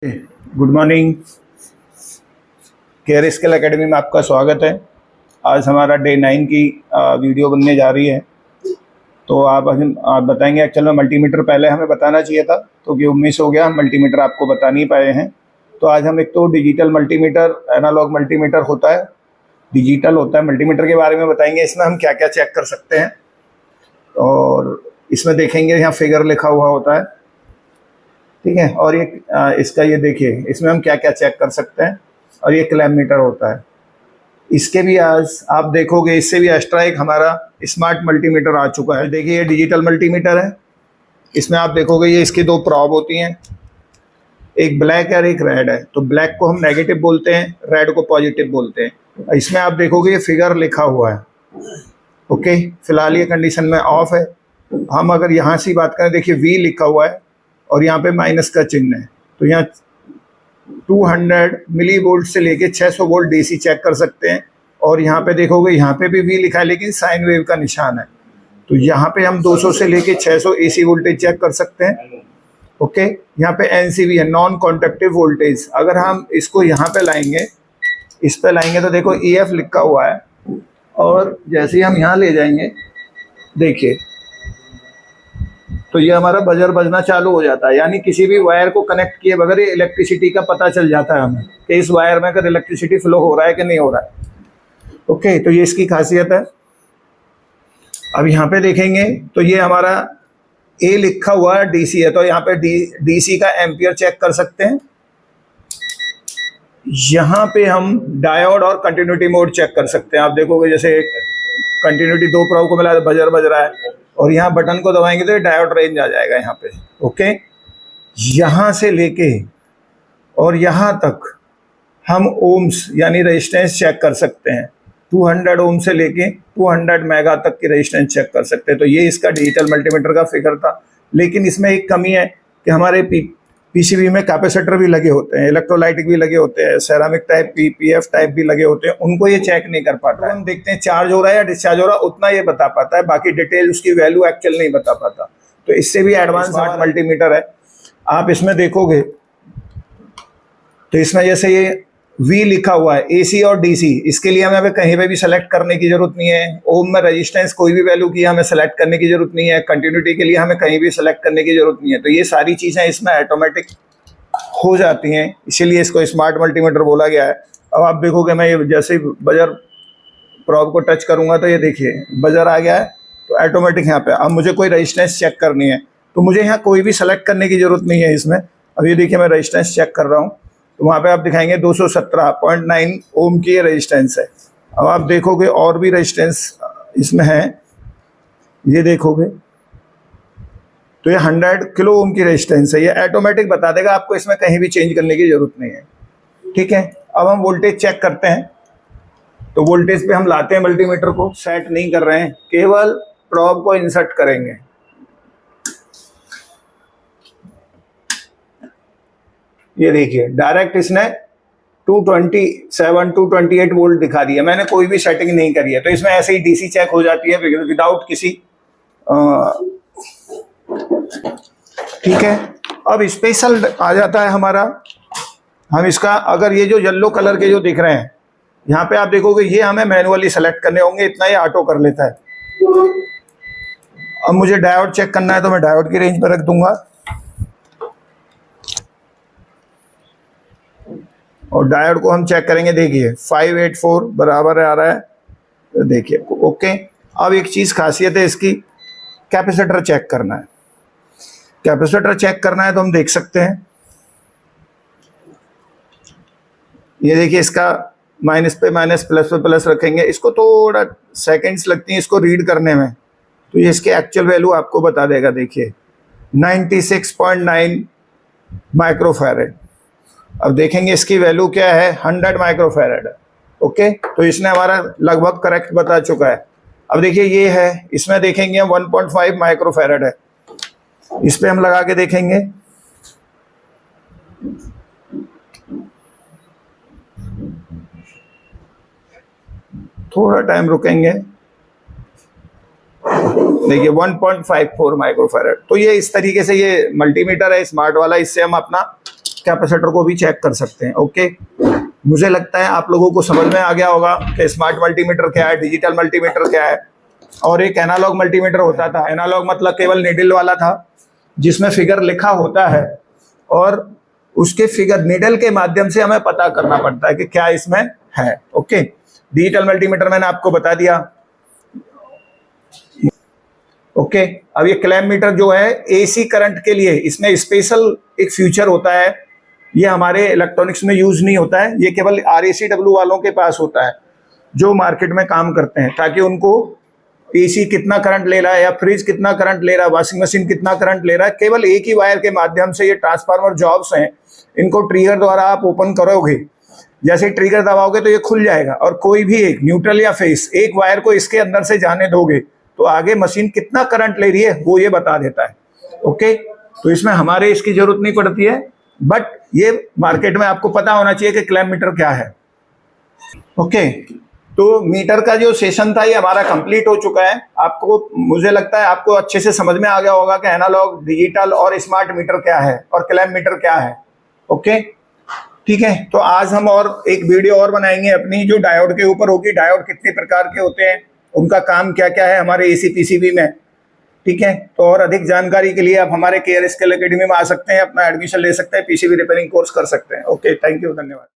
Good morning. Care skill academy में आपका स्वागत है। आज हमारा डे 9 की वीडियो बनने जा रही है। तो आप बताएंगे। एक्चुअल में मल्टीमीटर पहले हमें बताना चाहिए था, तो कि 19 हो गया, हम मल्टीमीटर आपको बता नहीं पाए हैं। तो आज हम एक तो डिजिटल मल्टीमीटर, एनालॉग मल्टीमीटर होता है, डिजिटल होता है, मल्टीमीटर के बारे में बताएंगे। इसमें हम क्या क्या चेक कर सकते हैं, और इसमें देखेंगे यहाँ फिगर लिखा हुआ होता है, ठीक है। और ये इसका ये देखिए, इसमें हम क्या क्या चेक कर सकते हैं। और ये क्लैम मीटर होता है। इसके भी आज आप देखोगे, इससे भी एक्स्ट्रा एक हमारा स्मार्ट मल्टीमीटर आ चुका है। देखिए ये डिजिटल मल्टीमीटर है। इसमें आप देखोगे ये इसकी दो प्रॉब होती हैं, एक ब्लैक और एक रेड है। तो ब्लैक को हम नेगेटिव बोलते हैं, रेड को पॉजिटिव बोलते हैं। इसमें आप देखोगे ये फिगर लिखा हुआ है। ओके, फिलहाल ये कंडीशन में ऑफ है। हम अगर यहाँ से बात करें, देखिए वी लिखा हुआ है और यहाँ पे माइनस का चिन्ह है। तो यहाँ 200 मिली वोल्ट से लेके 600 वोल्ट डीसी चेक कर सकते हैं। और यहाँ पे देखोगे, यहाँ पे भी वी लिखा है लेकिन साइन वेव का निशान है। तो यहाँ पे हम 200 से लेके 600 एसी वोल्टेज चेक कर सकते हैं। ओके, यहाँ पे एनसीवी है, नॉन कॉन्डक्टिव वोल्टेज। अगर हम इसको यहाँ पे लाएंगे, इस पे लाएंगे, तो देखो EF लिखा हुआ है। और जैसे ही हम यहाँ ले जाएंगे, देखिए तो ये हमारा बजर बजना चालू हो जाता है। यानी किसी भी वायर को कनेक्ट किए बगैर ये इलेक्ट्रिसिटी का पता चल जाता है हमें कि इस वायर में अगर इलेक्ट्रिसिटी फ्लो हो रहा है कि नहीं हो रहा है। ओके, तो ये इसकी खासियत है। अब यहाँ पे देखेंगे तो ये हमारा ए लिखा हुआ है, डीसी है। तो यहाँ पे डीसी का एम्पियर चेक कर सकते हैं। यहाँ पे हम डायोड और कंटिन्यूटी मोड चेक कर सकते हैं। आप देखोगे जैसे कंटिन्यूटी 2 प्रोब को मिला, बजर बज रहा है, और यहाँ बटन को दबाएंगे तो डायोड रेंज आ जाएगा यहाँ पे। ओके, यहाँ से लेके और यहाँ तक हम ओम्स यानी रेजिस्टेंस चेक कर सकते हैं। 200 ओम से लेके 200 मेगा तक की रेजिस्टेंस चेक कर सकते हैं। तो ये इसका डिजिटल मल्टीमीटर का फिगर था। लेकिन इसमें एक कमी है कि हमारे पीसीबी में कैपेसिटर भी लगे होते हैं, इलेक्ट्रोलाइटिक भी लगे होते हैं, सेरामिक टाइप, पीपीएफ टाइप भी लगे होते हैं। उनको ये चेक नहीं कर पाता है। हम देखते हैं चार्ज हो रहा है या डिस्चार्ज हो रहा है, उतना ये बता पाता है। बाकी डिटेल उसकी वैल्यू एक्चुअल नहीं बता पाता। तो इससे भी एडवांस स्मार्ट मल्टीमीटर है। आप इसमें देखोगे तो इसमें जैसे ये वी लिखा हुआ है, एसी और डीसी, इसके लिए हमें कहीं पे भी सेलेक्ट करने की जरूरत नहीं है। ओम में रेजिस्टेंस कोई भी वैल्यू की हमें सेलेक्ट करने की जरूरत नहीं है। कंटिन्यूटी के लिए हमें कहीं भी सेलेक्ट करने की जरूरत नहीं है। तो ये सारी चीजें इसमें ऑटोमेटिक हो जाती हैं, इसीलिए इसको स्मार्ट मल्टीमीटर बोला गया है। अब आप देखोगे, मैं ये जैसे ही बजर प्रॉब को टच करूंगा तो ये देखिए बजर आ गया है। तो ऑटोमेटिक यहाँ पे अब मुझे कोई रेजिस्टेंस चेक करनी है, तो मुझे यहाँ कोई भी सेलेक्ट करने की जरूरत नहीं है इसमें। अब ये देखिए मैं रेजिस्टेंस चेक कर रहा हूँ, तो वहाँ पे आप दिखाएंगे 217.9 ओम की ये रेजिस्टेंस है। अब आप देखोगे और भी रेजिस्टेंस इसमें है, ये देखोगे तो ये 100 किलो ओम की रेजिस्टेंस है। ये ऑटोमेटिक बता देगा, आपको इसमें कहीं भी चेंज करने की जरूरत नहीं है। ठीक है, अब हम वोल्टेज चेक करते हैं। तो वोल्टेज पे हम लाते हैं मल्टीमीटर को, सेट नहीं कर रहे हैं, केवल प्रोब को इंसर्ट करेंगे। ये देखिए डायरेक्ट इसने 227 228 वोल्ट दिखा दिया। मैंने कोई भी सेटिंग नहीं करी है। तो इसमें ऐसे ही डीसी चेक हो जाती है विदाउट किसी ठीक है। अब स्पेशल आ जाता है हमारा, हम इसका अगर ये जो येलो कलर के जो दिख रहे हैं यहाँ पे आप देखोगे, ये हमें मैनुअली सेलेक्ट करने होंगे, इतना ये ऑटो कर लेता है। अब मुझे डायोड चेक करना है तो मैं डायोड की रेंज पर रख दूंगा, और डायोड को हम चेक करेंगे। देखिए 584 बराबर आ रहा है, देखिए ओके। अब एक चीज खासियत है इसकी, कैपेसिटर चेक करना है। कैपेसिटर चेक करना है तो हम देख सकते हैं, ये देखिए इसका माइनस पे माइनस, प्लस पे प्लस रखेंगे। इसको थोड़ा सेकंड्स लगती हैं इसको रीड करने में, तो ये इसके एक्चुअल वैल्यू आपको बता देगा। देखिए 96.9 माइक्रोफैरेड। अब देखेंगे इसकी वैल्यू क्या है, 100 माइक्रोफैरेड। ओके, तो इसने हमारा लगभग करेक्ट बता चुका है। अब देखिए ये है, इसमें देखेंगे 1.5 माइक्रोफैरेड है। इस पे हम लगा के देखेंगे, थोड़ा टाइम रुकेंगे। देखिए 1.54 माइक्रोफैरेड। तो ये इस तरीके से ये मल्टीमीटर है स्मार्ट वाला, इससे हम अपना कैपेसिटर को भी चेक कर सकते हैं। ओके, मुझे लगता है आप लोगों को समझ में आ गया होगा कि स्मार्ट मल्टीमीटर क्या है, डिजिटल मल्टीमीटर क्या है। और एक एनालॉग मल्टीमीटर होता था, एनालॉग मतलब केवल नीडल वाला था, जिसमें फिगर लिखा होता है और उसके फिगर नीडल के माध्यम से हमें पता करना पड़ता है कि क्या इसमें है। ओके, डिजिटल मल्टीमीटर मैंने आपको बता दिया। ओके, अब ये क्लैम्प मीटर जो है एसी करंट के लिए, इसमें स्पेशल एक फीचर होता है, ये हमारे इलेक्ट्रॉनिक्स में यूज नहीं होता है, ये केवल RACW वालों के पास होता है जो मार्केट में काम करते हैं, ताकि उनको एसी कितना करंट ले रहा है या फ्रिज कितना करंट ले रहा है, वॉशिंग मशीन कितना करंट ले रहा है, केवल एक ही वायर के माध्यम से, ये ट्रांसफार्मर जॉब्स हैं, इनको ट्रिगर द्वारा आप ओपन करोगे, जैसे ट्रिगर दबाओगे तो ये खुल जाएगा, और कोई भी एक न्यूट्रल या फेस एक वायर को इसके अंदर से जाने दोगे तो आगे मशीन कितना करंट ले रही है वो ये बता देता है। ओके, तो इसमें हमारे इसकी जरूरत नहीं पड़ती है, बट ये मार्केट में आपको पता होना चाहिए कि क्लैम्प मीटर क्या है। ओके, तो मीटर का जो सेशन था ये हमारा कंप्लीट हो चुका है। आपको, मुझे लगता है आपको अच्छे से समझ में आ गया होगा कि एनालॉग, डिजिटल और स्मार्ट मीटर क्या है और क्लैम्प मीटर क्या है। ओके, ठीक है, तो आज हम और एक वीडियो और बनाएंगे अपनी, जो डायोड के ऊपर होगी, डायोड कितने प्रकार के होते हैं, उनका काम क्या क्या है हमारे एसी पीसीबी में। ठीक है, तो और अधिक जानकारी के लिए आप हमारे केयर स्किल एकेडमी में आ सकते हैं, अपना एडमिशन ले सकते हैं, पीसीबी रिपेयरिंग कोर्स कर सकते हैं। ओके, थैंक यू, धन्यवाद।